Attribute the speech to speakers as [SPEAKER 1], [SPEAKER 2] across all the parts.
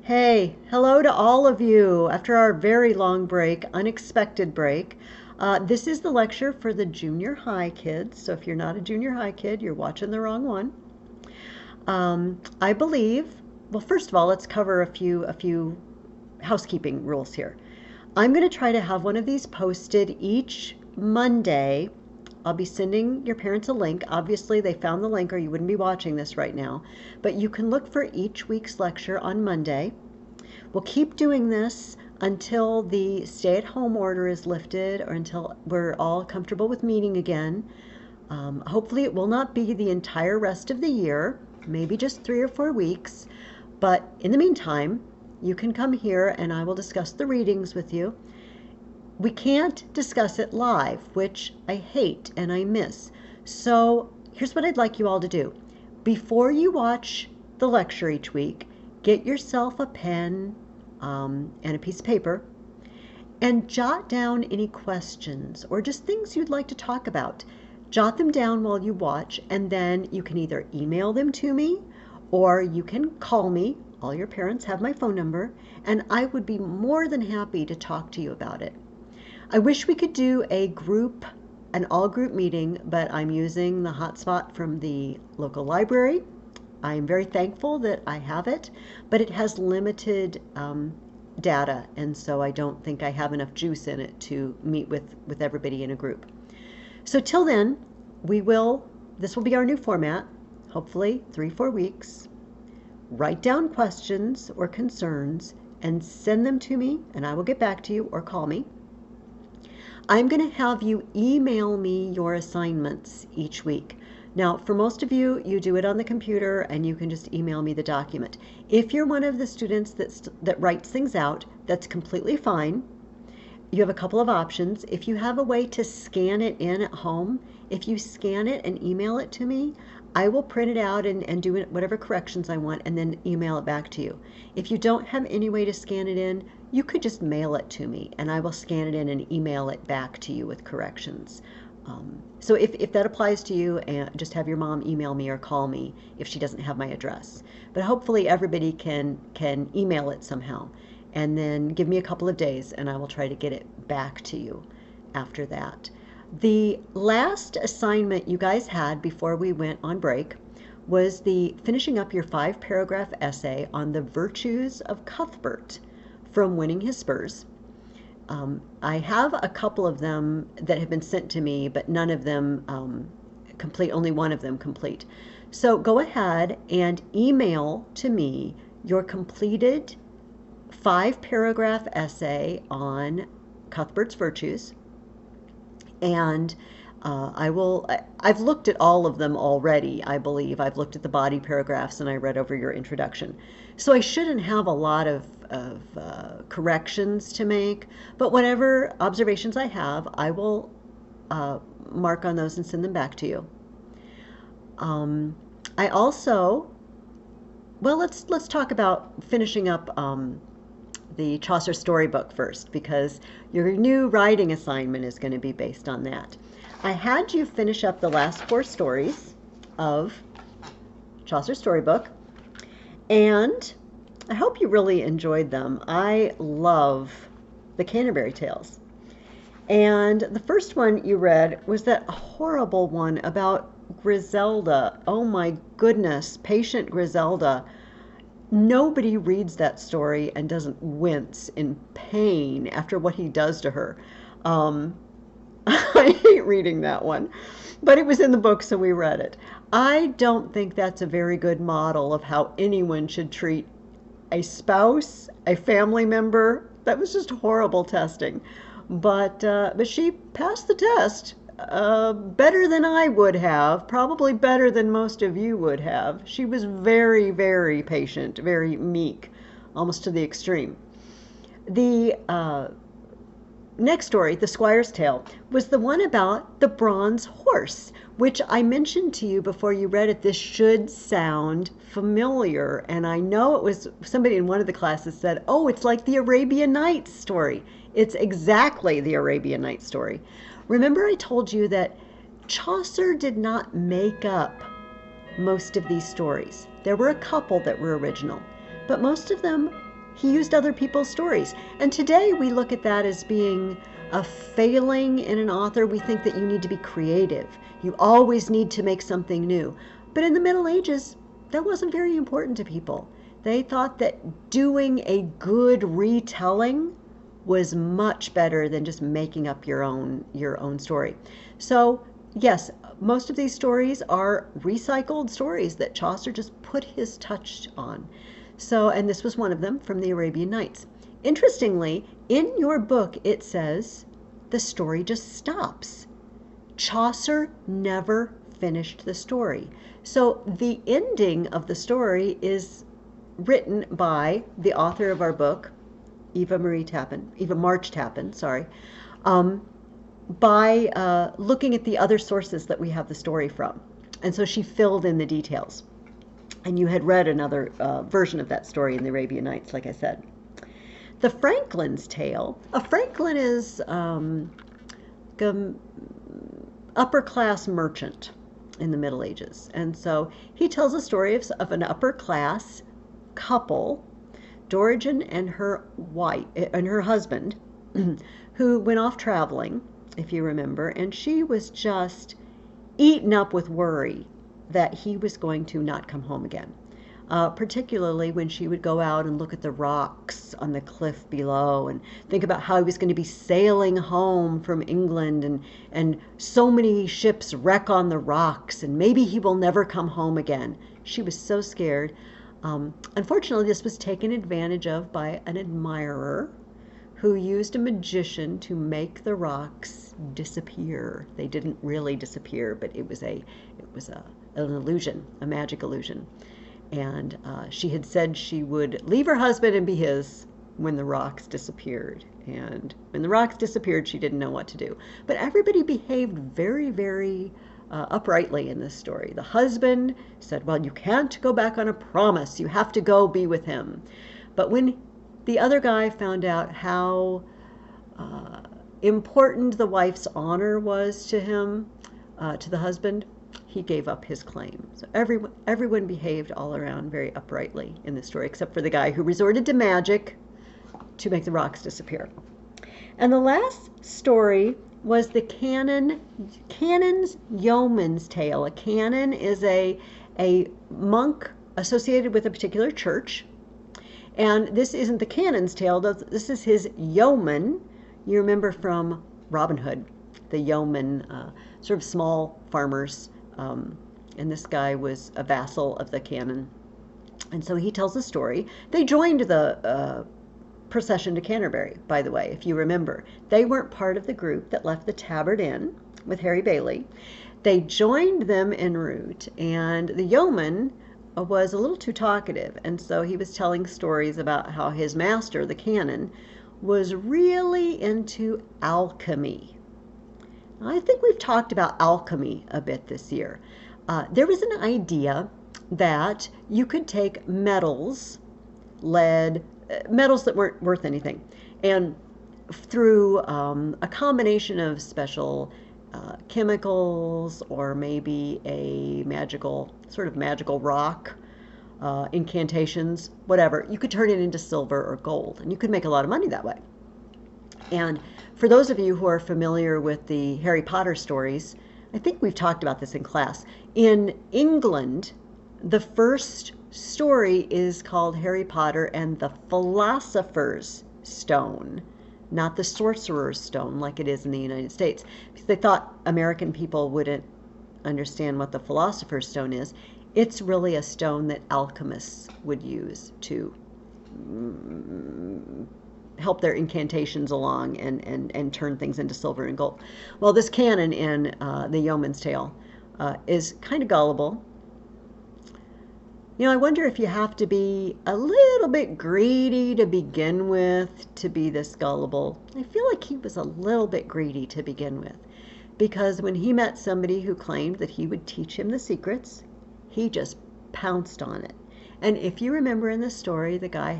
[SPEAKER 1] Hey, hello to all of you after our very long break, unexpected break. This is the lecture for the junior high kids. So if you're not a junior high kid, you're watching the wrong one. I believe, well, first of all, let's cover a few housekeeping rules here. I'm going to try to have one of these posted each Monday. I'll be sending your parents a link. Obviously, they found the link or you wouldn't be watching this right now. But you can look for each week's lecture on Monday. We'll keep doing this until the stay-at-home order is lifted or until we're all comfortable with meeting again. Hopefully it will not be the entire rest of the year, maybe just 3 or 4 weeks. But in the meantime, you can come here and I will discuss the readings with you. We can't discuss it live, which I hate and I miss. So here's what I'd like you all to do. Before you watch the lecture each week, get yourself a pen and a piece of paper and jot down any questions or just things you'd like to talk about. Jot them down while you watch, and then you can either email them to me or you can call me. All your parents have my phone number, and I would be more than happy to talk to you about it. I wish we could do an all-group meeting, but I'm using the hotspot from the local library. I'm very thankful that I have it, but it has limited data, and so I don't think I have enough juice in it to meet with everybody in a group. So till then, this will be our new format, hopefully 3-4 weeks. Write down questions or concerns and send them to me, and I will get back to you or call me. I'm going to have you email me your assignments each week. Now, for most of you, you do it on the computer and you can just email me the document. If you're one of the students that writes things out, that's completely fine. You have a couple of options. If you have a way to scan it in at home, if you scan it and email it to me, I will print it out and do whatever corrections I want and then email it back to you. If you don't have any way to scan it in, you could just mail it to me and I will scan it in and email it back to you with corrections. So if that applies to you, just have your mom email me or call me if she doesn't have my address. But hopefully everybody can email it somehow and then give me a couple of days and I will try to get it back to you after that. The last assignment you guys had before we went on break was the finishing up your 5-paragraph essay on the virtues of Cuthbert from Winning His Spurs. I have a couple of them that have been sent to me, but none of them complete, only one of them complete. So go ahead and email to me your completed 5-paragraph essay on Cuthbert's virtues. And I've looked at all of them already, I believe. I've looked at the body paragraphs and I read over your introduction. So I shouldn't have a lot of corrections to make, but whatever observations I have, I will mark on those and send them back to you. I also, well, let's talk about finishing up the Chaucer storybook first, because your new writing assignment is going to be based on that. I had you finish up the last 4 stories of Chaucer storybook, and I hope you really enjoyed them. I love the Canterbury Tales. And the first one you read was that horrible one about Griselda. Oh my goodness, patient Griselda. Nobody reads that story and doesn't wince in pain after what he does to her. I hate reading that one, but it was in the book, so we read it. I don't think that's a very good model of how anyone should treat a spouse, a family member. That was just horrible testing. But she passed the test better than I would have, probably better than most of you would have. She was very, very patient, very meek, almost to the extreme. The next story, The Squire's Tale, was the one about the bronze horse, which I mentioned to you before you read it. This should sound familiar, and I know it was somebody in one of the classes said, oh, it's like the Arabian Nights story. It's exactly the Arabian Nights story. Remember I told you that Chaucer did not make up most of these stories. There were a couple that were original, but most of them he used other people's stories. And today we look at that as being a failing in an author. We think that you need to be creative. You always need to make something new. But in the Middle Ages, that wasn't very important to people. They thought that doing a good retelling was much better than just making up your own story. So, yes, most of these stories are recycled stories that Chaucer just put his touch on. So, and this was one of them from the Arabian Nights. Interestingly, in your book it says the story just stops. Chaucer never finished the story. So the ending of the story is written by the author of our book, Eva March Tappan, by looking at the other sources that we have the story from. And so she filled in the details. And you had read another version of that story in the Arabian Nights, like I said. The Franklin's Tale. A Franklin is upper class merchant in the Middle Ages. And so he tells a story of an upper class couple, Dorigen and her wife and her husband, who went off traveling, if you remember, and she was just eaten up with worry that he was going to not come home again. Particularly when she would go out and look at the rocks on the cliff below and think about how he was going to be sailing home from England, and so many ships wreck on the rocks and maybe he will never come home again. She was so scared. Unfortunately, this was taken advantage of by an admirer who used a magician to make the rocks disappear. They didn't really disappear, but it was an illusion, a magic illusion. And she had said she would leave her husband and be his when the rocks disappeared. And when the rocks disappeared, she didn't know what to do. But everybody behaved very, very uprightly in this story. The husband said, well, you can't go back on a promise. You have to go be with him. But when the other guy found out how important the wife's honor was to him, to the husband, he gave up his claim. So everyone behaved all around very uprightly in this story, except for the guy who resorted to magic to make the rocks disappear. And the last story was the canon's yeoman's tale. A canon is a monk associated with a particular church. And this isn't the canon's tale, this is his yeoman. You remember from Robin Hood, the yeoman, sort of small farmers. And this guy was a vassal of the canon. And so he tells a story. They joined the procession to Canterbury, by the way, if you remember. They weren't part of the group that left the Tabard Inn with Harry Bailey. They joined them en route, and the yeoman was a little too talkative, and so he was telling stories about how his master, the canon, was really into alchemy. I think we've talked about alchemy a bit this year. There was an idea that you could take metals, lead, metals that weren't worth anything, and through a combination of special chemicals or maybe a sort of magical rock, incantations, whatever, you could turn it into silver or gold, and you could make a lot of money that way. And for those of you who are familiar with the Harry Potter stories, I think we've talked about this in class. In England, the first story is called Harry Potter and the Philosopher's Stone, not the Sorcerer's Stone like it is in the United States, because they thought American people wouldn't understand what the Philosopher's Stone is. It's really a stone that alchemists would use to help their incantations along and turn things into silver and gold. Well, this canon in the Yeoman's Tale is kind of gullible. You know, I wonder if you have to be a little bit greedy to begin with to be this gullible. I feel like he was a little bit greedy to begin with, because when he met somebody who claimed that he would teach him the secrets, he just pounced on it. And if you remember in the story, the guy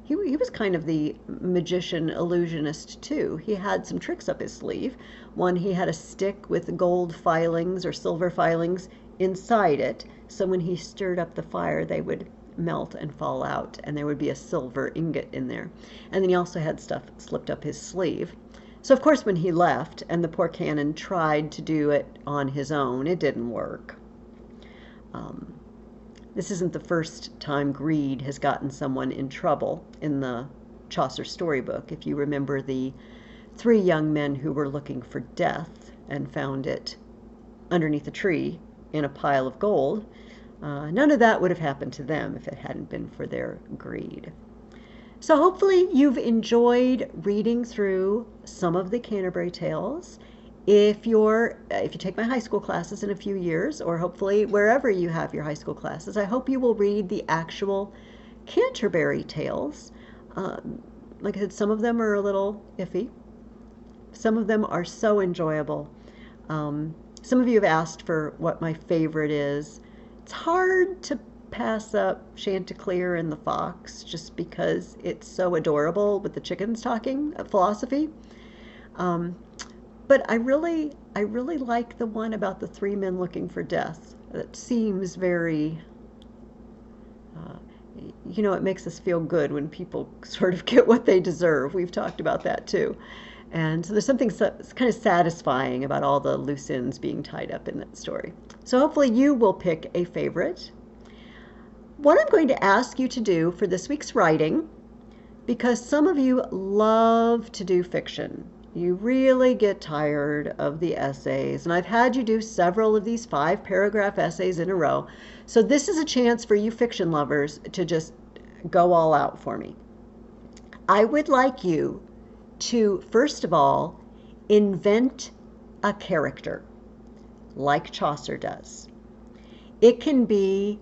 [SPEAKER 1] he was kind of the magician illusionist too. He had some tricks up his sleeve. One, he had a stick with gold filings or silver filings inside it, so when he stirred up the fire, they would melt and fall out, and there would be a silver ingot in there. And then he also had stuff slipped up his sleeve. So of course when he left and the poor canon tried to do it on his own, it didn't work. This isn't the first time greed has gotten someone in trouble in the Chaucer storybook. If you remember the 3 young men who were looking for death and found it underneath a tree in a pile of gold, none of that would have happened to them if it hadn't been for their greed. So hopefully you've enjoyed reading through some of the Canterbury Tales. If you take my high school classes in a few years, or hopefully wherever you have your high school classes, I hope you will read the actual Canterbury Tales. Like I said, some of them are a little iffy. Some of them are so enjoyable. Some of you have asked for what my favorite is. It's hard to pass up Chanticleer and the Fox just because it's so adorable with the chickens talking philosophy. But I really like the one about the 3 men looking for death. It seems very, it makes us feel good when people sort of get what they deserve. We've talked about that too. And so there's something kind of satisfying about all the loose ends being tied up in that story. So hopefully you will pick a favorite. What I'm going to ask you to do for this week's writing, because some of you love to do fiction, you really get tired of the essays, and I've had you do several of these 5-paragraph essays in a row. So this is a chance for you fiction lovers to just go all out for me. I would like you to, first of all, invent a character like Chaucer does. It can be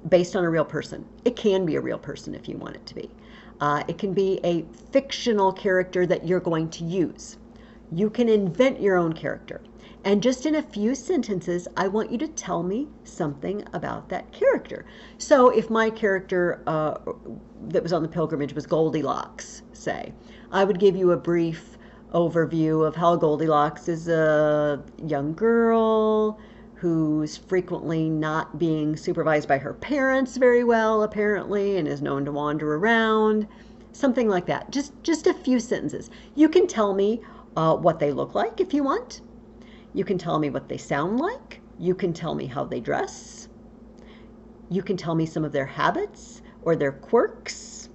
[SPEAKER 1] based on a real person. It can be a real person if you want it to be. It can be a fictional character that you're going to use. You can invent your own character. And just in a few sentences, I want you to tell me something about that character. So if my character that was on the pilgrimage was Goldilocks, say, I would give you a brief overview of how Goldilocks is a young girl who's frequently not being supervised by her parents very well, apparently, and is known to wander around, something like that. Just a few sentences. You can tell me what they look like if you want. You can tell me what they sound like. You can tell me how they dress. You can tell me some of their habits or their quirks,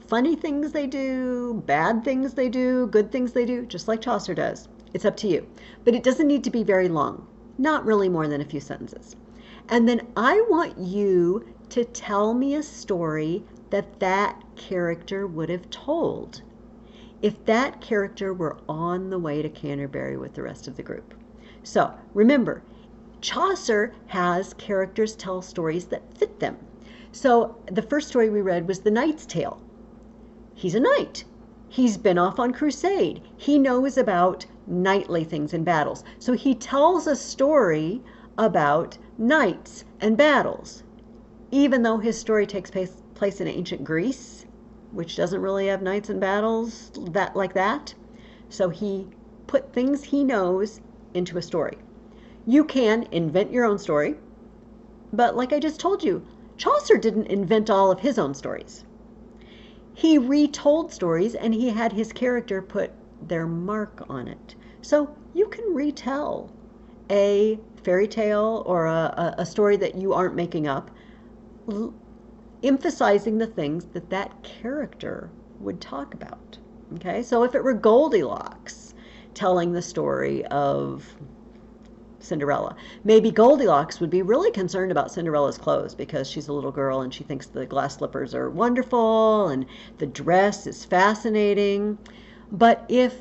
[SPEAKER 1] funny things they do, bad things they do, good things they do, just like Chaucer does. It's up to you. But it doesn't need to be very long. Not really more than a few sentences. And then I want you to tell me a story that character would have told if that character were on the way to Canterbury with the rest of the group. So remember, Chaucer has characters tell stories that fit them. So the first story we read was The Knight's Tale. He's a knight. He's been off on crusade. He knows about knightly things and battles. So he tells a story about knights and battles, even though his story takes place in ancient Greece, which doesn't really have knights and battles like that. So he put things he knows into a story. You can invent your own story, but like I just told you, Chaucer didn't invent all of his own stories. He retold stories and he had his character put their mark on it. So you can retell a fairy tale or a story that you aren't making up, emphasizing the things that character would talk about. Okay, so if it were Goldilocks telling the story of Cinderella, maybe Goldilocks would be really concerned about Cinderella's clothes because she's a little girl and she thinks the glass slippers are wonderful and the dress is fascinating. But if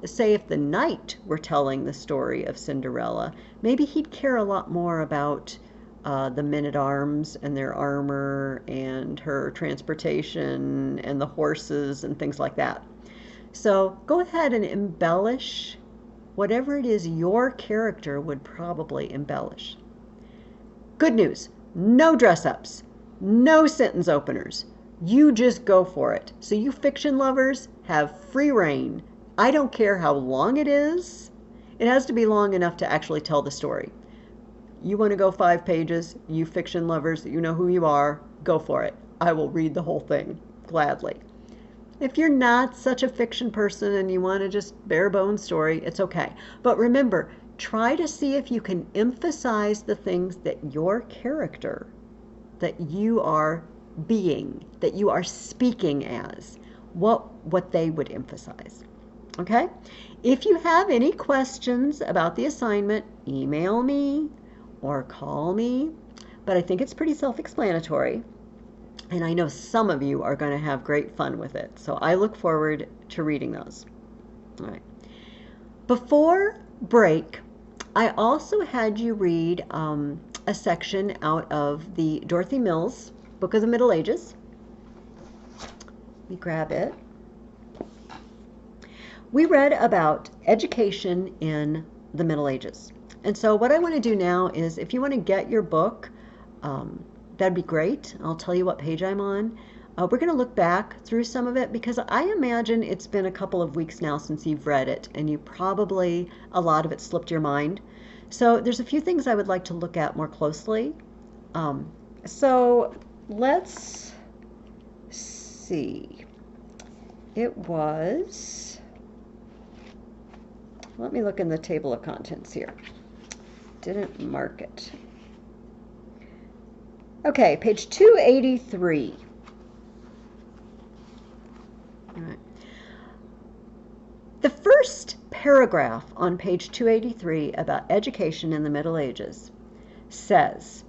[SPEAKER 1] say if the knight were telling the story of Cinderella, maybe he'd care a lot more about the men-at-arms and their armor and her transportation and the horses and things like that. So go ahead and embellish whatever it is your character would probably embellish. Good news, no dress-ups, no sentence openers. You just go for it. So you fiction lovers have free reign. I don't care how long it is. It has to be long enough to actually tell the story. You want to go 5 pages, you fiction lovers, you know who you are, go for it. I will read the whole thing gladly. If you're not such a fiction person and you want to just bare bones story, it's okay. But remember, try to see if you can emphasize the things that your character, that you are being, that you are speaking as, what they would emphasize. Okay? If you have any questions about the assignment, email me or call me. But I think it's pretty self-explanatory. And I know some of you are going to have great fun with it. So I look forward to reading those. All right. Before break, I also had you read a section out of the Dorothy Mills Book of the Middle Ages. Let me grab it. We read about education in the Middle Ages. And so what I want to do now is, if you want to get your book, that'd be great. I'll tell you what page I'm on. We're going to look back through some of it because I imagine it's been a couple of weeks now since you've read it, and you probably, a lot of it slipped your mind. So there's a few things I would like to look at more closely. So let's see. It was, let me look in the table of contents here. Didn't mark it. Okay, page 283. All right. The first paragraph on page 283 about education in the Middle Ages says,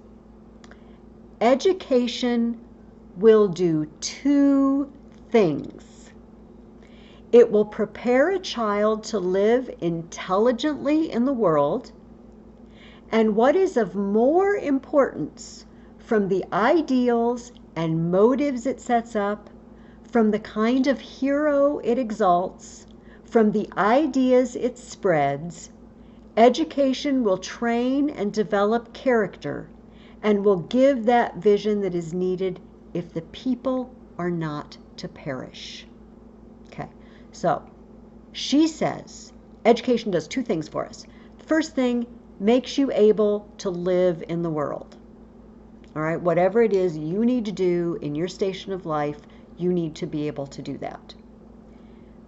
[SPEAKER 1] education will do 2 things. It will prepare a child to live intelligently in the world, and what is of more importance, from the ideals and motives it sets up, from the kind of hero it exalts, from the ideas it spreads, education will train and develop character and will give that vision that is needed if the people are not to perish. Okay, so she says education does 2 things for us. The first thing, makes you able to live in the world. All right, whatever it is you need to do in your station of life, you need to be able to do that.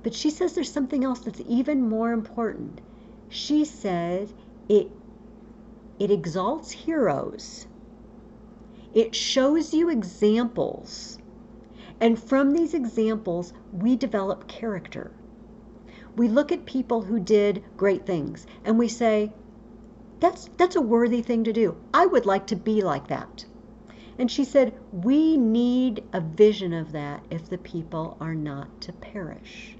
[SPEAKER 1] But she says there's something else that's even more important. She said it exalts heroes. It shows you examples. And from these examples, we develop character. We look at people who did great things and we say, that's a worthy thing to do. I would like to be like that. And she said, we need a vision of that if the people are not to perish.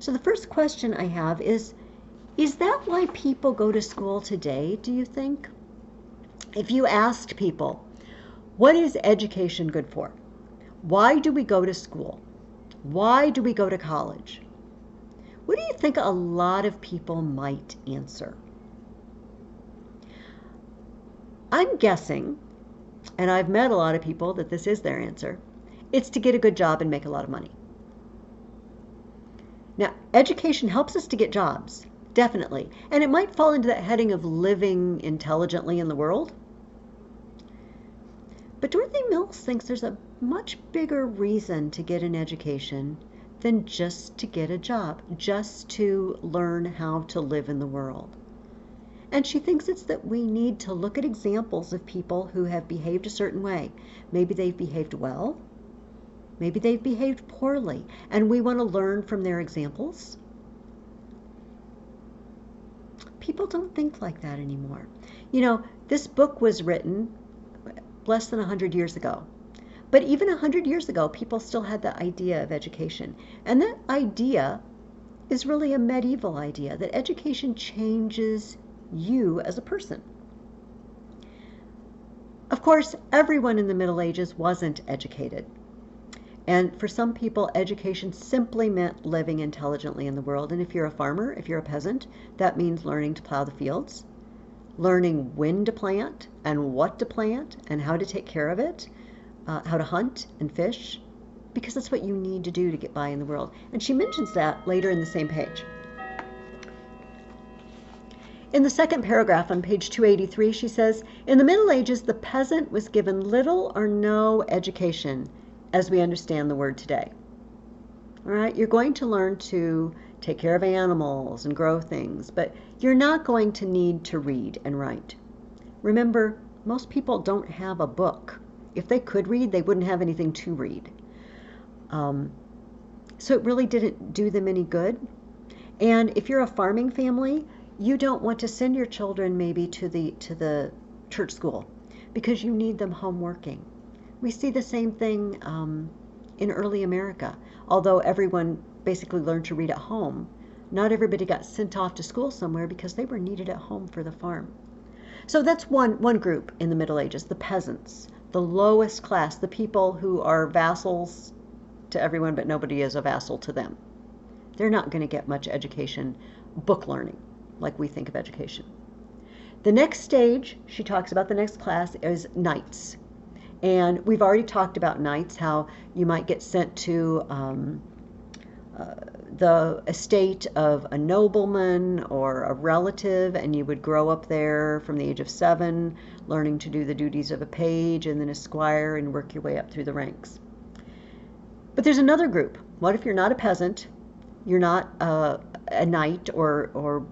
[SPEAKER 1] So the first question I have is that why people go to school today, do you think? If you asked people, what is education good for? Why do we go to school? Why do we go to college? What do you think a lot of people might answer? I'm guessing, and I've met a lot of people that this is their answer, it's to get a good job and make a lot of money. Now, education helps us to get jobs, definitely. And it might fall into that heading of living intelligently in the world. But Dorothy Mills thinks there's a much bigger reason to get an education than just to get a job, just to learn how to live in the world. And she thinks it's that we need to look at examples of people who have behaved a certain way. Maybe they've behaved well. Maybe they've behaved poorly. And we want to learn from their examples. People don't think like that anymore. You know, this book was written less than 100 years ago. But even 100 years ago, people still had the idea of education. And that idea is really a medieval idea, that education changes you as a person. Of course, everyone in the Middle Ages wasn't educated. And for some people, education simply meant living intelligently in the world. And if you're a farmer, if you're a peasant, that means learning to plow the fields, learning when to plant and what to plant and how to take care of it, how to hunt and fish, because that's what you need to do to get by in the world. And she mentions that later in the same page. In the second paragraph on page 283, she says, in the Middle Ages, the peasant was given little or no education as we understand the word today. All right, you're going to learn to take care of animals and grow things, but you're not going to need to read and write. Remember, most people don't have a book. If they could read, they wouldn't have anything to read. So it really didn't do them any good. And if you're a farming family, you don't want to send your children maybe to the church school because you need them home working. We see the same thing in early America. Although everyone basically learned to read at home, not everybody got sent off to school somewhere because they were needed at home for the farm. So that's one group in the Middle Ages, the peasants, the lowest class, the people who are vassals to everyone but nobody is a vassal to them. They're not going to get much education, book learning, like we think of education. The next stage, she talks about the next class, is knights. And we've already talked about knights, how you might get sent to the estate of a nobleman or a relative, and you would grow up there from the age of 7, learning to do the duties of a page and then a squire and work your way up through the ranks. But there's another group. What if you're not a peasant? You're not a knight or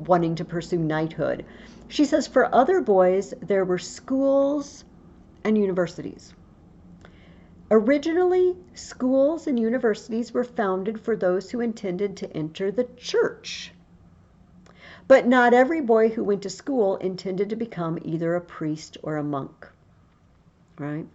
[SPEAKER 1] wanting to pursue knighthood. She says for other boys, there were schools and universities. Originally, schools and universities were founded for those who intended to enter the church. But not every boy who went to school intended to become either a priest or a monk, right?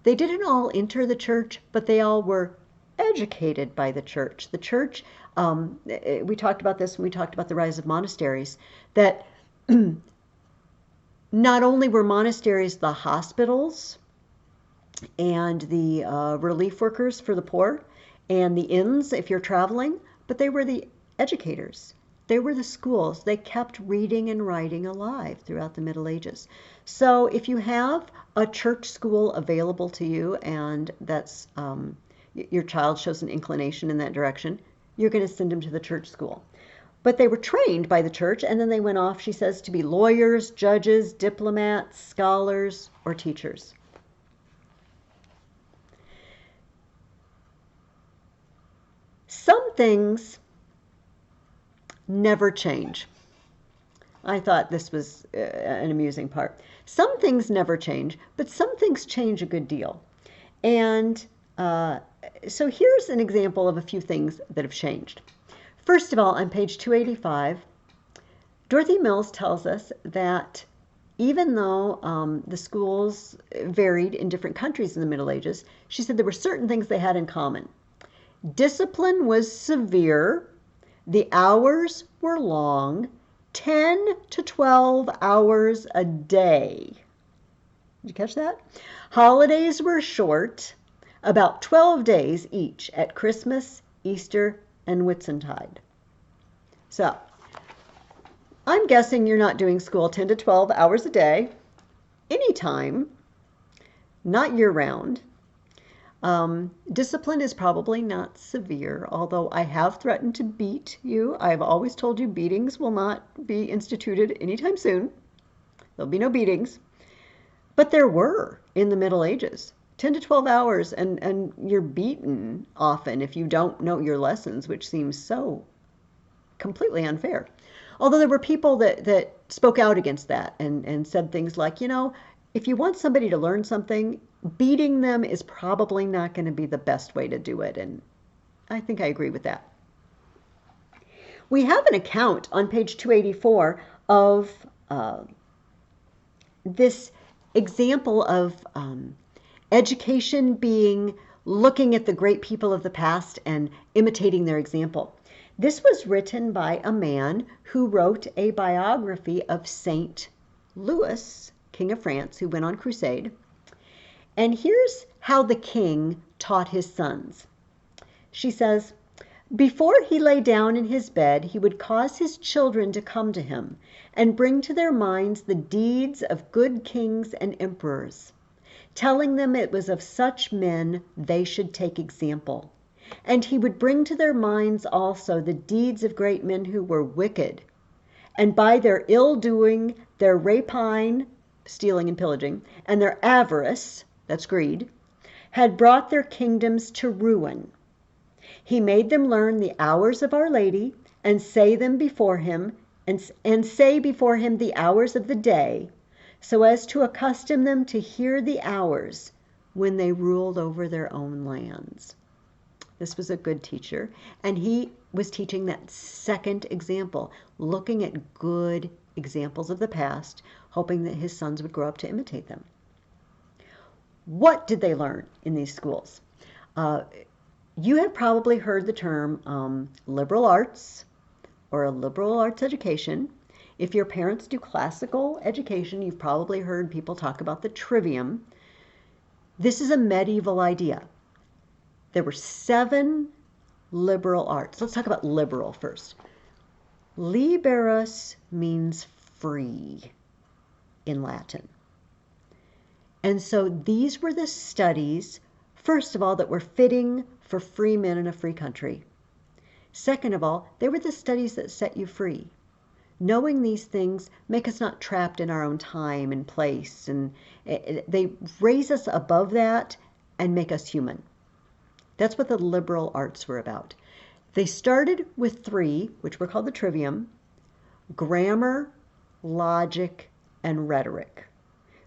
[SPEAKER 1] They didn't all enter the church, but they all were educated by the church. The church, we talked about this when we talked about the rise of monasteries, that not only were monasteries the hospitals and the relief workers for the poor and the inns if you're traveling, but they were the educators. They were the schools. They kept reading and writing alive throughout the Middle Ages. So if you have a church school available to you and that's your child shows an inclination in that direction, you're going to send them to the church school. But they were trained by the church, and then they went off, she says, to be lawyers, judges, diplomats, scholars, or teachers. Some things never change. I thought this was an amusing part. Some things never change, but some things change a good deal. And so here's an example of a few things that have changed. First of all, on page 285, Dorothy Mills tells us that even though the schools varied in different countries in the Middle Ages, she said there were certain things they had in common. Discipline was severe, the hours were long, 10 to 12 hours a day. Did you catch that? Holidays were short, about 12 days each at Christmas, Easter, and Whitsuntide. So, I'm guessing you're not doing school 10 to 12 hours a day, anytime, not year-round. Discipline is probably not severe, although I have threatened to beat you. I've always told you beatings will not be instituted anytime soon. There'll be no beatings. But there were in the Middle Ages. 10 to 12 hours, and you're beaten often if you don't know your lessons, which seems so completely unfair. Although there were people that spoke out against that and said things like, you know, if you want somebody to learn something, beating them is probably not going to be the best way to do it. And I think I agree with that. We have an account on page 284 of this example of education being looking at the great people of the past and imitating their example. This was written by a man who wrote a biography of Saint Louis, King of France, who went on crusade. And here's how the king taught his sons. She says, before he lay down in his bed, he would cause his children to come to him and bring to their minds the deeds of good kings and emperors, telling them it was of such men they should take example. And he would bring to their minds also the deeds of great men who were wicked, And by their ill-doing, their rapine, stealing and pillaging, and their avarice, that's greed, had brought their kingdoms to ruin. He made them learn the hours of Our Lady, and say them before him, and say before him the hours of the day, so as to accustom them to hear the hours when they ruled over their own lands. This was a good teacher, and he was teaching that second example, looking at good examples of the past, hoping that his sons would grow up to imitate them. What did they learn in these schools? You have probably heard the term liberal arts or a liberal arts education. If your parents do classical education, you've probably heard people talk about the trivium. This is a medieval idea. There were 7 liberal arts. Let's talk about liberal first. Liberus means free in Latin. And so these were the studies, first of all, that were fitting for free men in a free country. Second of all, they were the studies that set you free. Knowing these things make us not trapped in our own time and place, and they raise us above that and make us human. That's what the liberal arts were about. They started with 3, which were called the trivium: grammar, logic, and rhetoric.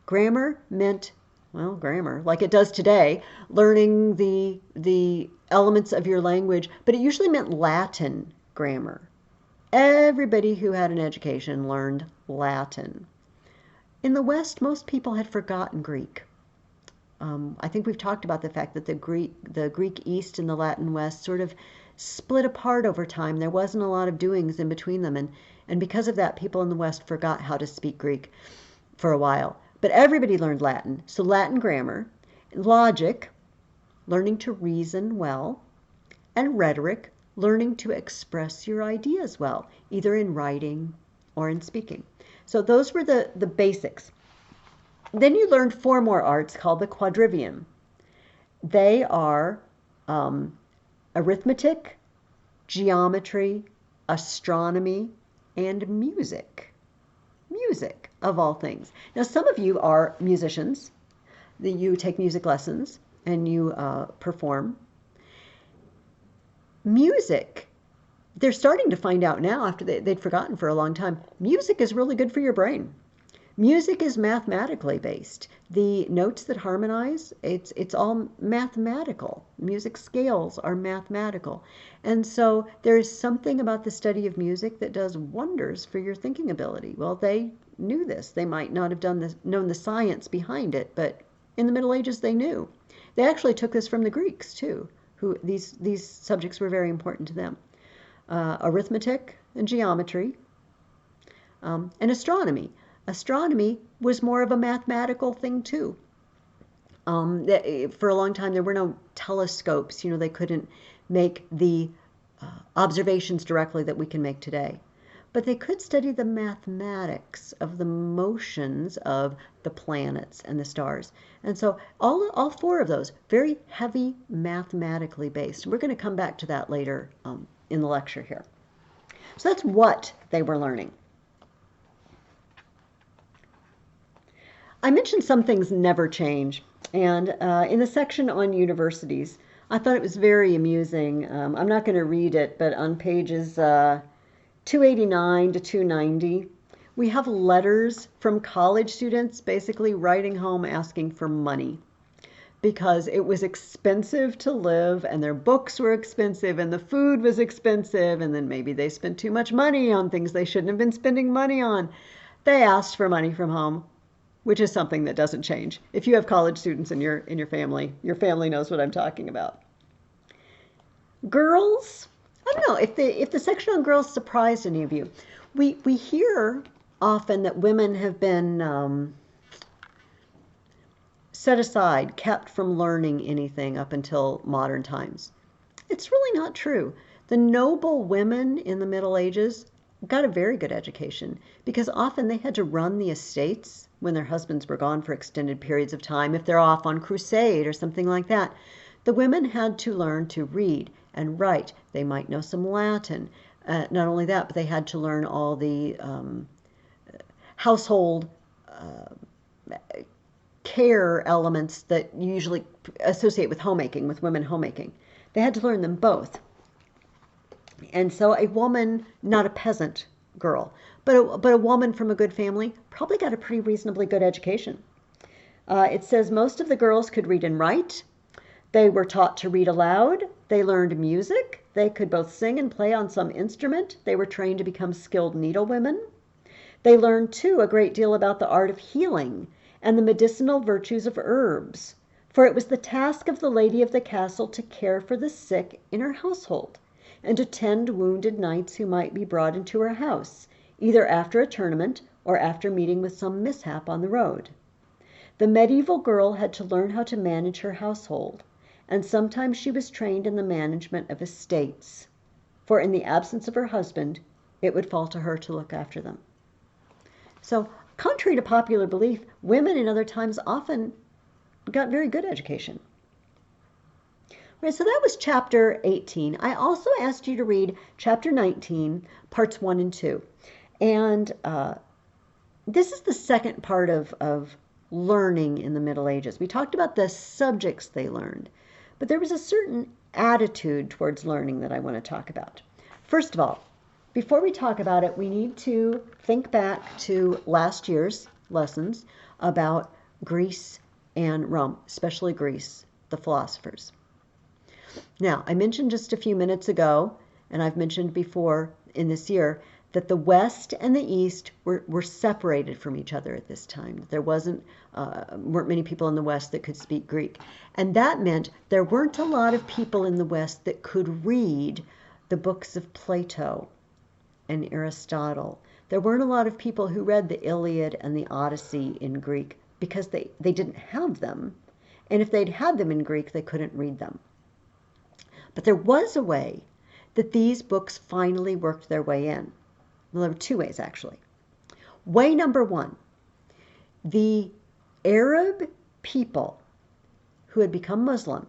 [SPEAKER 1] Grammar meant, well, grammar, like it does today, learning the elements of your language, but it usually meant Latin grammar. Everybody who had an education learned Latin. In the West, most people had forgotten Greek. I think we've talked about the fact that the Greek East and the Latin West sort of split apart over time. There wasn't a lot of doings in between them, and because of that, people in the West forgot how to speak Greek for a while. But everybody learned Latin, so Latin grammar, logic, learning to reason well, and rhetoric, learning to express your ideas well, either in writing or in speaking. So those were the basics. Then you learned 4 more arts called the quadrivium. They are arithmetic, geometry, astronomy, and music. Music, of all things. Now, some of you are musicians. You take music lessons and you perform. Music, they're starting to find out now, after they'd forgotten for a long time, music is really good for your brain. Music is mathematically based. The notes that harmonize, it's all mathematical. Music scales are mathematical. And so there is something about the study of music that does wonders for your thinking ability. Well, they knew this. They might not have known the science behind it, but in the Middle Ages they knew. They actually took this from the Greeks too, who these subjects were very important to them. Arithmetic and geometry and astronomy. Astronomy was more of a mathematical thing too. For a long time there were no telescopes. They couldn't make the observations directly that we can make today. But they could study the mathematics of the motions of the planets and the stars. And so all 4 of those, very heavy mathematically based. We're going to come back to that later in the lecture here. So that's what they were learning. I mentioned some things never change, and in the section on universities, I thought it was very amusing. I'm not going to read it, but on pages 289 to 290, we have letters from college students basically writing home asking for money because it was expensive to live, and their books were expensive, and the food was expensive, and then maybe they spent too much money on things they shouldn't have been spending money on. They asked for money from home, which is something that doesn't change. If you have college students in your family knows what I'm talking about. Girls, I don't know if the section on girls surprised any of you. We hear often that women have been set aside, kept from learning anything up until modern times. It's really not true. The noble women in the Middle Ages got a very good education because often they had to run the estates when their husbands were gone for extended periods of time. If they're off on crusade or something like that, the women had to learn to read and write. They might know some Latin. Not only that, but they had to learn all the household care elements that you usually associate with homemaking, with women homemaking. They had to learn them both. And so a woman, not a peasant girl, but a woman from a good family, probably got a pretty reasonably good education. It says most of the girls could read and write. They were taught to read aloud. They learned music. They could both sing and play on some instrument. They were trained to become skilled needlewomen. They learned, too, a great deal about the art of healing and the medicinal virtues of herbs, for it was the task of the lady of the castle to care for the sick in her household, and to tend wounded knights who might be brought into her house, either after a tournament or after meeting with some mishap on the road. The medieval girl had to learn how to manage her household, and sometimes she was trained in the management of estates, for in the absence of her husband, it would fall to her to look after them. So, contrary to popular belief, women in other times often got very good education. Right, so that was chapter 18. I also asked you to read chapter 19, parts 1 and 2. And this is the second part of learning in the Middle Ages. We talked about the subjects they learned, but there was a certain attitude towards learning that I want to talk about. First of all, before we talk about it, we need to think back to last year's lessons about Greece and Rome, especially Greece, the philosophers. Now, I mentioned just a few minutes ago, and I've mentioned before in this year, that the West and the East were separated from each other at this time. There weren't many people in the West that could speak Greek. And that meant there weren't a lot of people in the West that could read the books of Plato and Aristotle. There weren't a lot of people who read the Iliad and the Odyssey in Greek because they didn't have them. And if they'd had them in Greek, they couldn't read them. But there was a way that these books finally worked their way in. Well, there were two ways, actually. Way number one, the Arab people who had become Muslim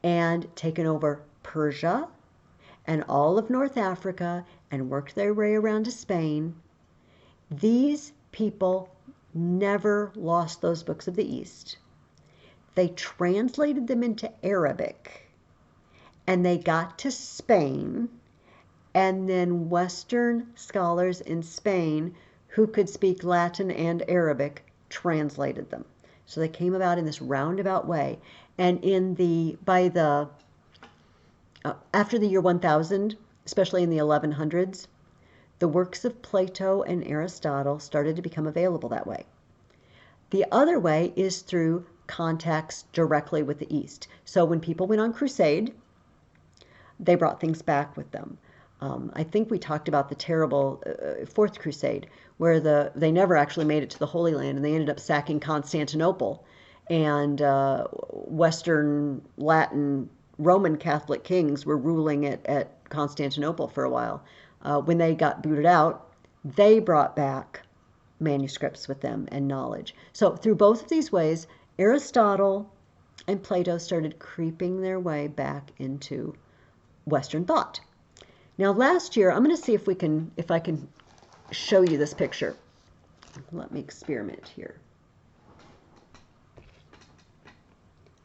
[SPEAKER 1] and taken over Persia and all of North Africa and worked their way around to Spain, these people never lost those books of the East. They translated them into Arabic, and they got to Spain, and then Western scholars in Spain who could speak Latin and Arabic translated them. So they came about in this roundabout way. And after the year 1000, especially in the 1100s, the works of Plato and Aristotle started to become available that way. The other way is through contacts directly with the East. So when people went on crusade, they brought things back with them. I think we talked about the terrible Fourth Crusade, where they never actually made it to the Holy Land, and they ended up sacking Constantinople. And Western Latin Roman Catholic kings were ruling at Constantinople for a while. When they got booted out, they brought back manuscripts with them and knowledge. So through both of these ways, Aristotle and Plato started creeping their way back into Western thought. Now last year, I'm going to see if I can show you this picture. Let me experiment here.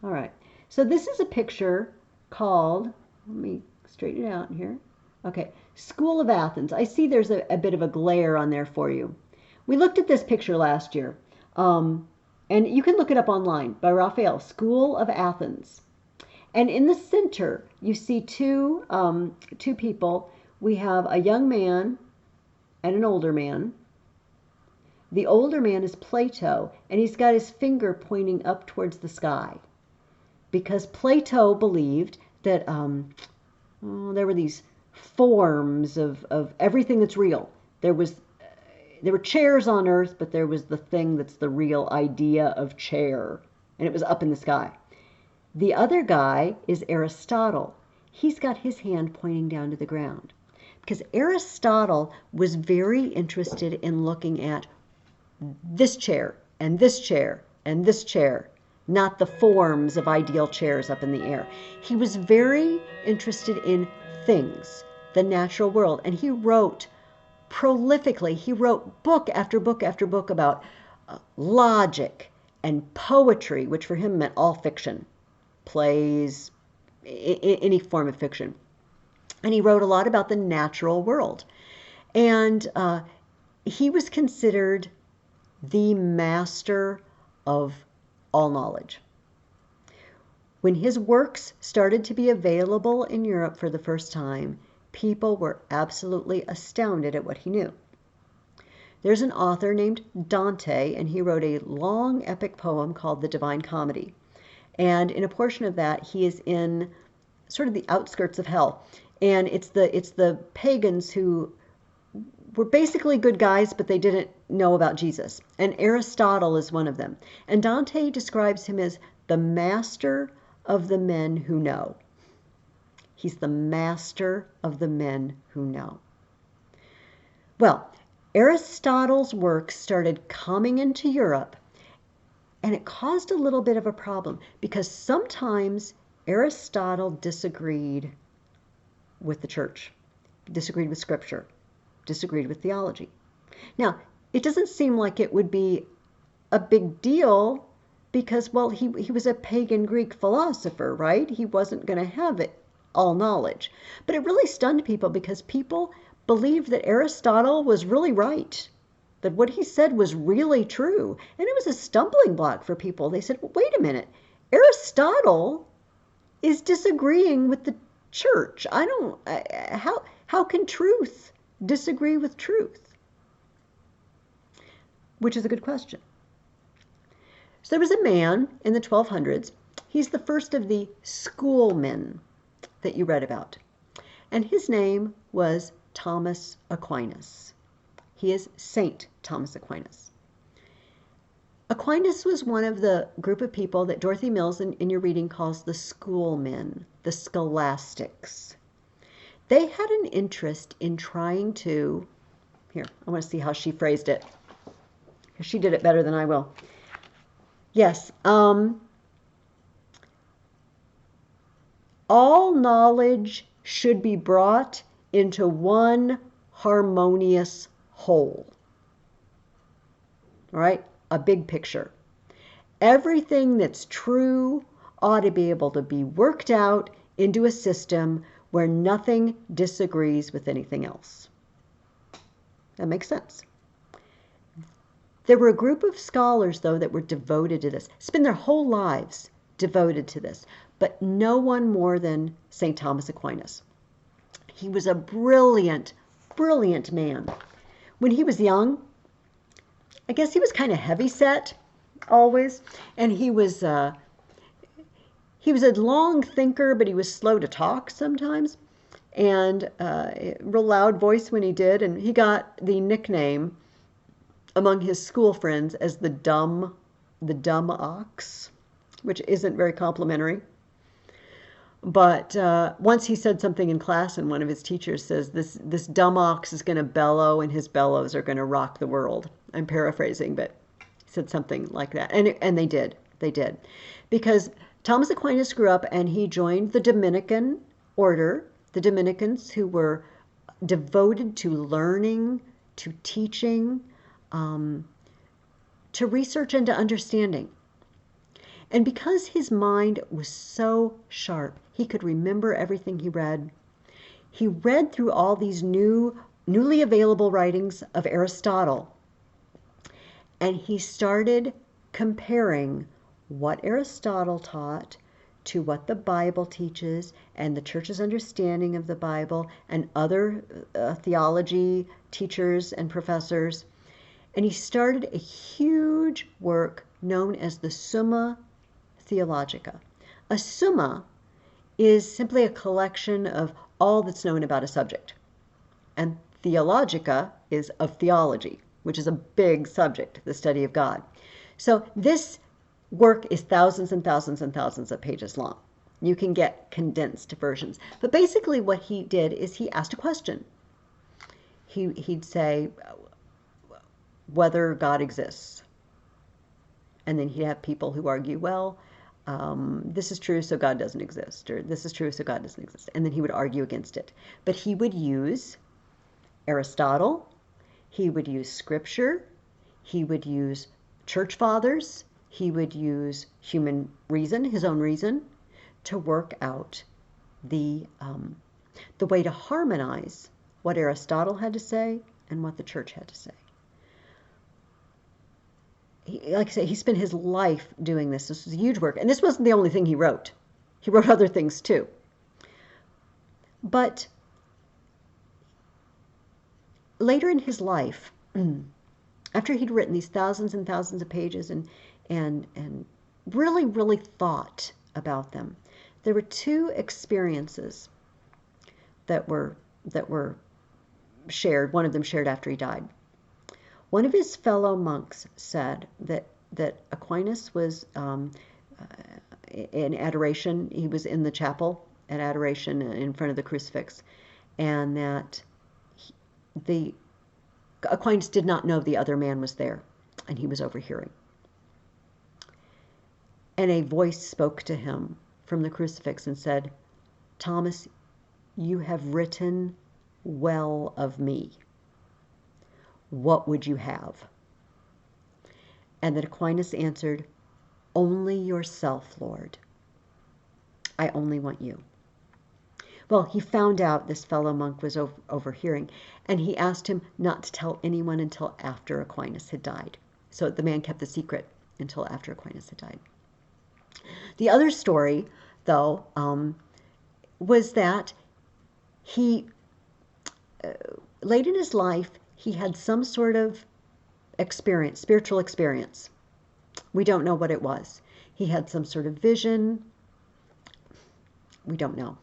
[SPEAKER 1] All right, so this is a picture called, let me straighten it out here. Okay, School of Athens. I see there's a bit of a glare on there for you. We looked at this picture last year, and you can look it up online by Raphael, School of Athens. And in the center, you see two people. We have a young man and an older man. The older man is Plato, and he's got his finger pointing up towards the sky, because Plato believed that there were these forms of everything that's real. There were chairs on earth, but there was the thing that's the real idea of chair, and it was up in the sky. The other guy is Aristotle. He's got his hand pointing down to the ground, because Aristotle was very interested in looking at this chair and this chair and this chair, not the forms of ideal chairs up in the air. He was very interested in things, the natural world. And he wrote prolifically. He wrote book after book after book about logic and poetry, which for him meant all fiction, plays, any form of fiction. And he wrote a lot about the natural world. And he was considered the master of all knowledge. When his works started to be available in Europe for the first time, people were absolutely astounded at what he knew. There's an author named Dante, and he wrote a long epic poem called The Divine Comedy. And in a portion of that, he is in sort of the outskirts of hell. And it's the pagans who were basically good guys, but they didn't know about Jesus. And Aristotle is one of them. And Dante describes him as the master of the men who know. He's the master of the men who know. Well, Aristotle's works started coming into Europe, and it caused a little bit of a problem because sometimes Aristotle disagreed with the church, disagreed with scripture, disagreed with theology. Now, it doesn't seem like it would be a big deal because, well, he was a pagan Greek philosopher, right? He wasn't going to have it all knowledge. But it really stunned people because people believed that Aristotle was really right, that what he said was really true. And it was a stumbling block for people. They said, well, wait a minute, Aristotle is disagreeing with the church. How can truth disagree with truth? Which is a good question. So there was a man in the 1200s. He's the first of the schoolmen that you read about. And his name was Thomas Aquinas. He is Saint Thomas Aquinas. Aquinas was one of the group of people that Dorothy Mills in your reading calls the schoolmen, the scholastics. They had an interest in trying to, here, I want to see how she phrased it. She did it better than I will. Yes, all knowledge should be brought into one harmonious whole. All right, a big picture. Everything that's true ought to be able to be worked out into a system where nothing disagrees with anything else. That makes sense. There were a group of scholars, though, that were devoted to this, spend their whole lives devoted to this, but no one more than St. Thomas Aquinas. He was a brilliant, brilliant man. When he was young, I guess he was kind of heavy-set always, and he was a long thinker, but he was slow to talk sometimes, and real loud voice when he did, and he got the nickname among his school friends as the dumb ox, which isn't very complimentary. But once he said something in class, and one of his teachers says, this dumb ox is going to bellow, and his bellows are going to rock the world. I'm paraphrasing, but he said something like that. And they did. They did. Because Thomas Aquinas grew up, and he joined the Dominican order, the Dominicans who were devoted to learning, to teaching, to research and to understanding. And because his mind was so sharp, he could remember everything he read. He read through all these newly available writings of Aristotle, and he started comparing what Aristotle taught to what the Bible teaches and the church's understanding of the Bible and other theology teachers and professors. And he started a huge work known as the Summa Theologica. A summa is simply a collection of all that's known about a subject. And theologica is of theology, which is a big subject, the study of God. So this work is thousands and thousands and thousands of pages long. You can get condensed versions. But basically what he did is he asked a question. He'd say whether God exists. And then he'd have people who argue, well, this is true, so God doesn't exist, or this is true, so God doesn't exist. And then he would argue against it. But he would use Aristotle, he would use scripture, he would use church fathers, he would use human reason, his own reason, to work out the way to harmonize what Aristotle had to say and what the church had to say. Like I say, he spent his life doing this. This was huge work. And this wasn't the only thing he wrote. He wrote other things too. But later in his life, after he'd written these thousands and thousands of pages and really, really thought about them, there were two experiences that were shared. One of them shared after he died. One of his fellow monks said that Aquinas was in adoration. He was in the chapel at adoration in front of the crucifix, and that Aquinas did not know the other man was there, and he was overhearing. And a voice spoke to him from the crucifix and said, "Thomas, you have written well of me. What would you have?" And that Aquinas answered, "Only yourself, Lord. I only want you." Well, he found out this fellow monk was overhearing, and he asked him not to tell anyone until after Aquinas had died. So the man kept the secret until after Aquinas had died. The other story, though, was that he, late in his life, he had some sort of experience, spiritual experience. We don't know what it was. He had some sort of vision. We don't know.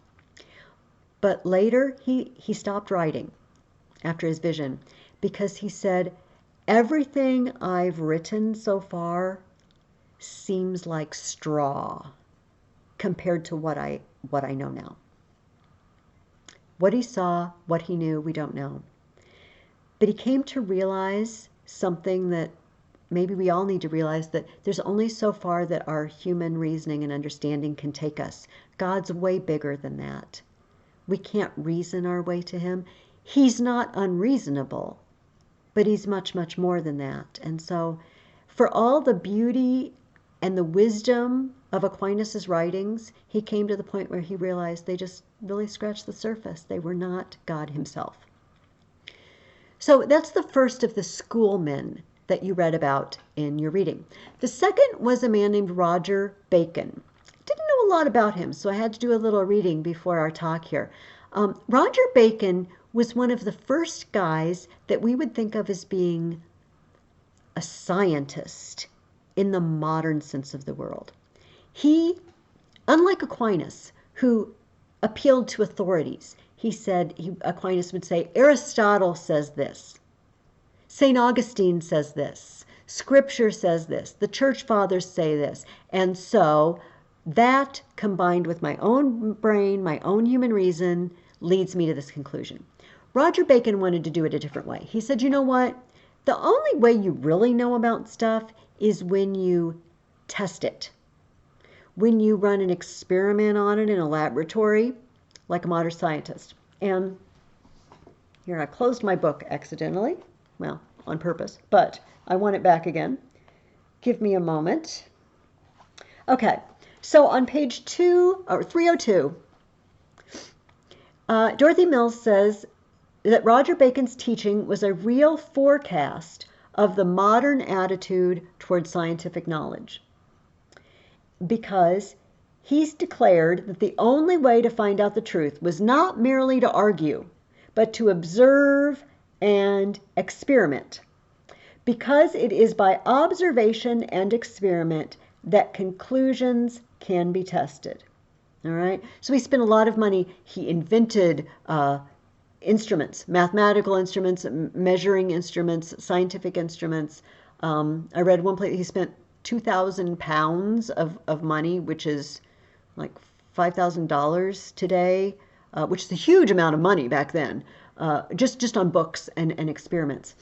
[SPEAKER 1] But later, he stopped writing after his vision because he said, "Everything I've written so far seems like straw compared to what I know now." What he saw, what he knew, we don't know. But he came to realize something that maybe we all need to realize, that there's only so far that our human reasoning and understanding can take us. God's way bigger than that. We can't reason our way to him. He's not unreasonable, but he's much, much more than that. And so for all the beauty and the wisdom of Aquinas' writings, he came to the point where he realized they just really scratched the surface. They were not God himself. So that's the first of the schoolmen that you read about in your reading. The second was a man named Roger Bacon. Didn't know a lot about him, so I had to do a little reading before our talk here. Roger Bacon was one of the first guys that we would think of as being a scientist in the modern sense of the world. He, unlike Aquinas, who appealed to authorities, Aquinas would say, Aristotle says this, St. Augustine says this, Scripture says this, the church fathers say this, and so that combined with my own brain, my own human reason, leads me to this conclusion. Roger Bacon wanted to do it a different way. He said, you know what? The only way you really know about stuff is when you test it. When you run an experiment on it in a laboratory, like a modern scientist. And here, I closed my book accidentally. Well, on purpose, but I want it back again. Give me a moment. Okay, so on page 302, Dorothy Mills says that Roger Bacon's teaching was a real forecast of the modern attitude toward scientific knowledge, because he's declared that the only way to find out the truth was not merely to argue, but to observe and experiment, because it is by observation and experiment that conclusions can be tested. All right, so he spent a lot of money. He invented instruments, mathematical instruments, measuring instruments, scientific instruments. I read one place he spent 2,000 pounds of money, which is like $5,000 today, which is a huge amount of money back then, just on books and experiments.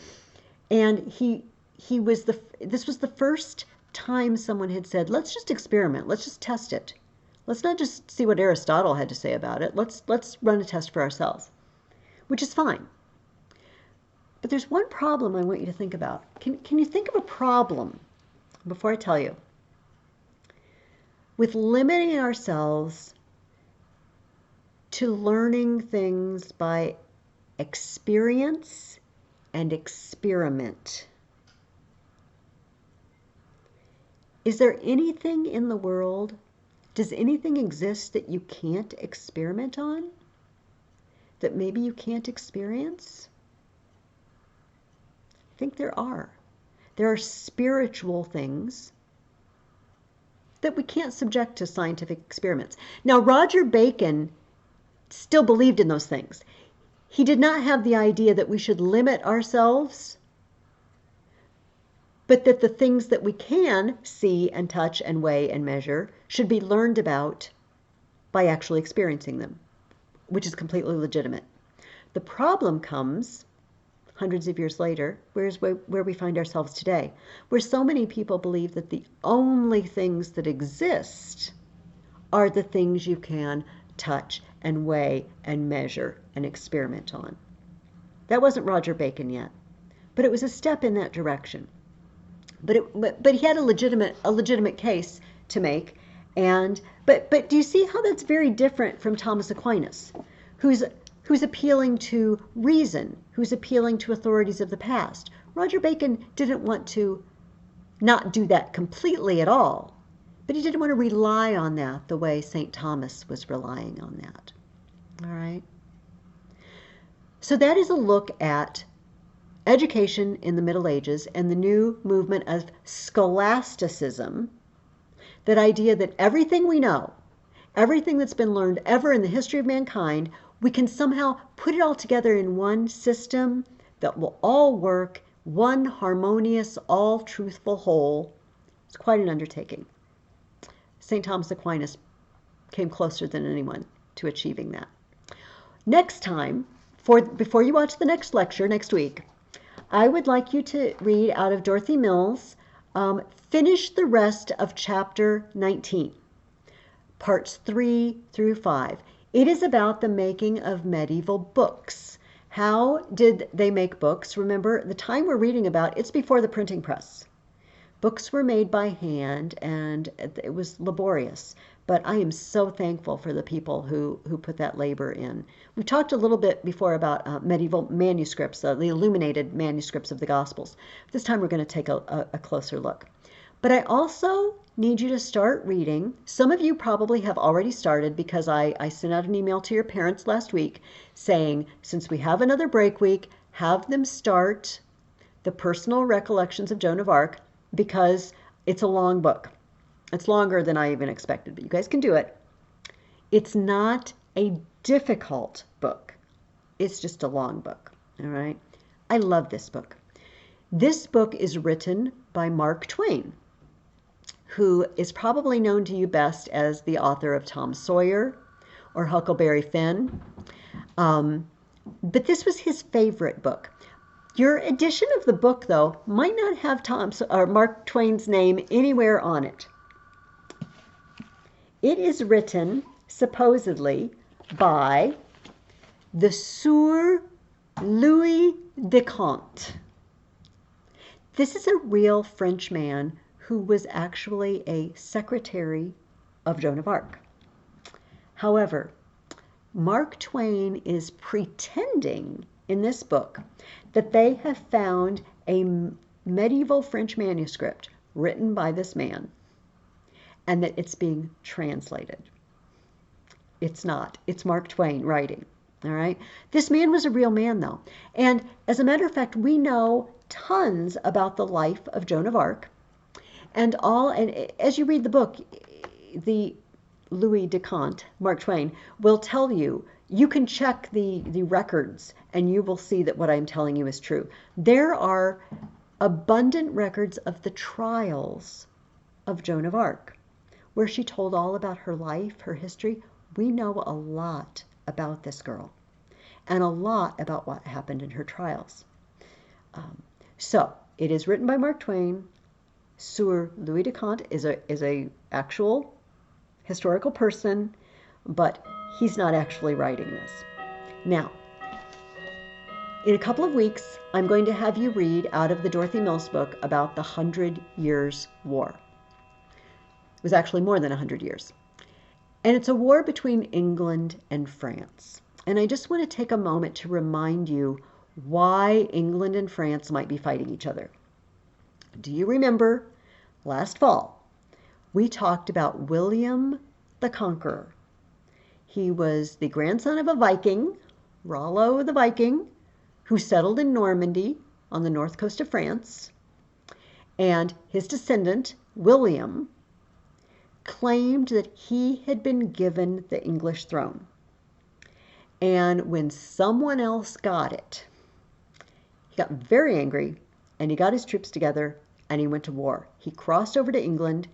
[SPEAKER 1] And this was the first time someone had said, let's just experiment, let's just test it. Let's not just see what Aristotle had to say about it. Let's run a test for ourselves, which is fine. But there's one problem I want you to think about. Can you think of a problem, before I tell you, with limiting ourselves to learning things by experience and experiment? Is there anything in the world, does anything exist that you can't experiment on? That maybe you can't experience? I think there are. There are spiritual things that we can't subject to scientific experiments. Now, Roger Bacon still believed in those things. He did not have the idea that we should limit ourselves, but that the things that we can see and touch and weigh and measure should be learned about by actually experiencing them, which is completely legitimate. The problem comes hundreds of years later, where we find ourselves today, where so many people believe that the only things that exist are the things you can touch and weigh and measure and experiment on. That wasn't Roger Bacon yet, but it was a step in that direction. But he had a legitimate case to make, but do you see how that's very different from Thomas Aquinas, who's appealing to reason, who's appealing to authorities of the past? Roger Bacon didn't want to not do that completely at all, but he didn't want to rely on that the way St. Thomas was relying on that. All right. So that is a look at education in the Middle Ages and the new movement of scholasticism, that idea that everything we know, everything that's been learned ever in the history of mankind, we can somehow put it all together in one system that will all work, one harmonious, all truthful whole. It's quite an undertaking. St. Thomas Aquinas came closer than anyone to achieving that. Next time, before you watch the next lecture next week, I would like you to read out of Dorothy Mills, finish the rest of chapter 19, parts 3 through 5. It is about the making of medieval books. How did they make books? Remember, the time we're reading about, it's before the printing press. Books were made by hand, and it was laborious. But I am so thankful for the people who put that labor in. We talked a little bit before about medieval manuscripts, the illuminated manuscripts of the Gospels. This time we're going to take a closer look. But I also need you to start reading. Some of you probably have already started, because I sent out an email to your parents last week saying, since we have another break week, have them start the Personal Recollections of Joan of Arc, because it's a long book. It's longer than I even expected, but you guys can do it. It's not a difficult book. It's just a long book, all right? I love this book. This book is written by Mark Twain, who is probably known to you best as the author of Tom Sawyer or Huckleberry Finn. But this was his favorite book. Your edition of the book, though, might not have Mark Twain's name anywhere on it. It is written, supposedly, by the Sieur Louis de Conte. This is a real French man who was actually a secretary of Joan of Arc. However, Mark Twain is pretending in this book that they have found a medieval French manuscript written by this man, and that it's being translated. It's not. It's Mark Twain writing. All right. This man was a real man, though. And as a matter of fact, we know tons about the life of Joan of Arc. And as you read the book, the Louis de Conte, Mark Twain, will tell you, you can check the records and you will see that what I'm telling you is true. There are abundant records of the trials of Joan of Arc, where she told all about her life, her history. We know a lot about this girl and a lot about what happened in her trials. So it is written by Mark Twain, Sir Louis de Conte is a actual historical person, but he's not actually writing this. Now, in a couple of weeks, I'm going to have you read out of the Dorothy Mills book about the 100 Years' War. It was actually more than 100 years. And it's a war between England and France. And I just want to take a moment to remind you why England and France might be fighting each other. Do you remember last fall we talked about William the Conqueror? He was the grandson of a Viking, Rollo the Viking, who settled in Normandy on the north coast of France. And his descendant, William, claimed that he had been given the English throne. And when someone else got it, he got very angry and he got his troops together and he went to war. He crossed over to England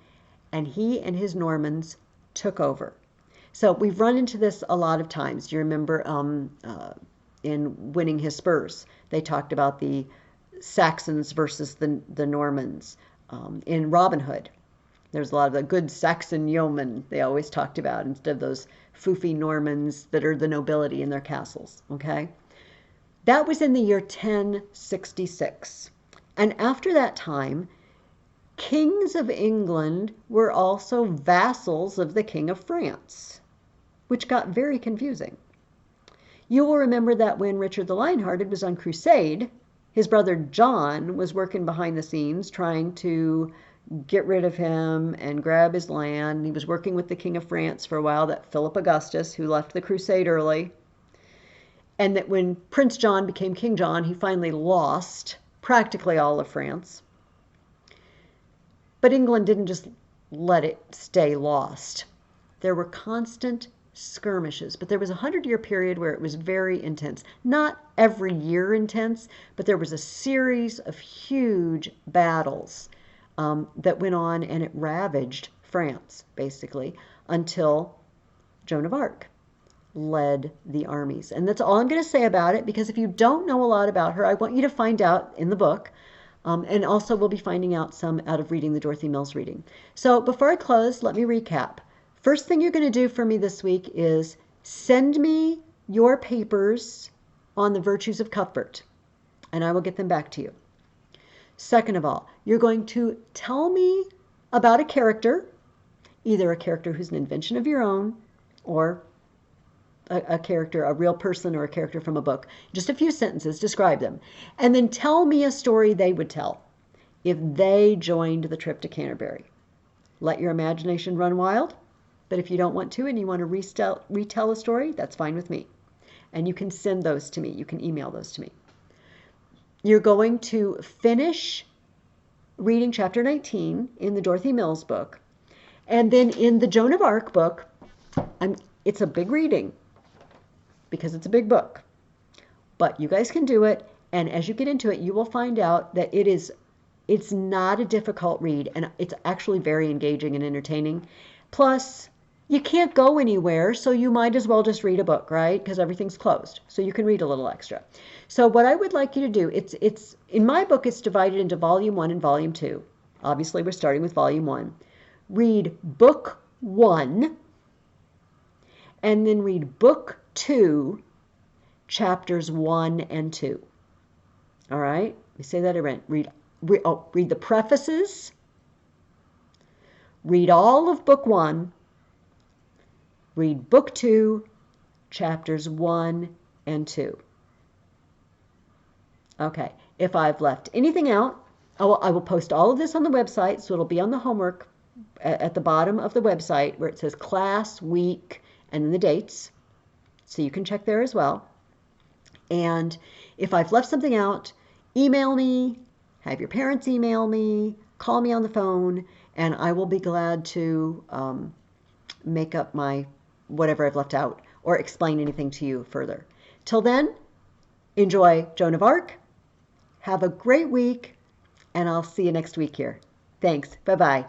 [SPEAKER 1] and he and his Normans took over. So we've run into this a lot of times. Do you remember in Winning His Spurs, they talked about the Saxons versus the Normans. In Robin Hood, there's a lot of the good Saxon yeomen they always talked about instead of those foofy Normans that are the nobility in their castles, okay? That was in the year 1066. And after that time, kings of England were also vassals of the King of France, which got very confusing. You will remember that when Richard the Lionhearted was on crusade, his brother John was working behind the scenes trying to get rid of him and grab his land. He was working with the King of France for a while, that Philip Augustus, who left the crusade early. And that when Prince John became King John, he finally lost practically all of France. But England didn't just let it stay lost. There were constant skirmishes, but there was a 100-year period where it was very intense. Not every year intense, but there was a series of huge battles that went on, and it ravaged France, basically, until Joan of Arc led the armies. And that's all I'm going to say about it, because if you don't know a lot about her, I want you to find out in the book. And also we'll be finding out some out of reading the Dorothy Mills reading. So before I close, let me recap. First thing you're going to do for me this week is send me your papers on the virtues of Cuthbert, and I will get them back to you. Second of all, you're going to tell me about a character, either a character who's an invention of your own, or a character, a real person, or a character from a book. Just a few sentences, describe them. And then tell me a story they would tell if they joined the trip to Canterbury. Let your imagination run wild. But if you don't want to and you want to retell a story, that's fine with me. And you can send those to me. You can email those to me. You're going to finish reading chapter 19 in the Dorothy Mills book. And then in the Joan of Arc book, it's a big reading because it's a big book. But you guys can do it. And as you get into it, you will find out that it's not a difficult read. And it's actually very engaging and entertaining. Plus, you can't go anywhere, so you might as well just read a book, right? Because everything's closed, so you can read a little extra. So what I would like you to do, it's in my book, it's divided into volume 1 and volume 2. Obviously, we're starting with volume 1. Read book 1, and then read book 2, chapters 1 and 2. All right? Let me say that again. Read the prefaces. Read all of book 1. Read book 2, chapters 1 and 2. Okay, if I've left anything out, I will post all of this on the website, so it'll be on the homework at the bottom of the website where it says class, week, and then the dates. So you can check there as well. And if I've left something out, email me, have your parents email me, call me on the phone, and I will be glad to make up my whatever I've left out or explain anything to you further. Till then, enjoy Joan of Arc. Have a great week, and I'll see you next week here. Thanks. Bye-bye.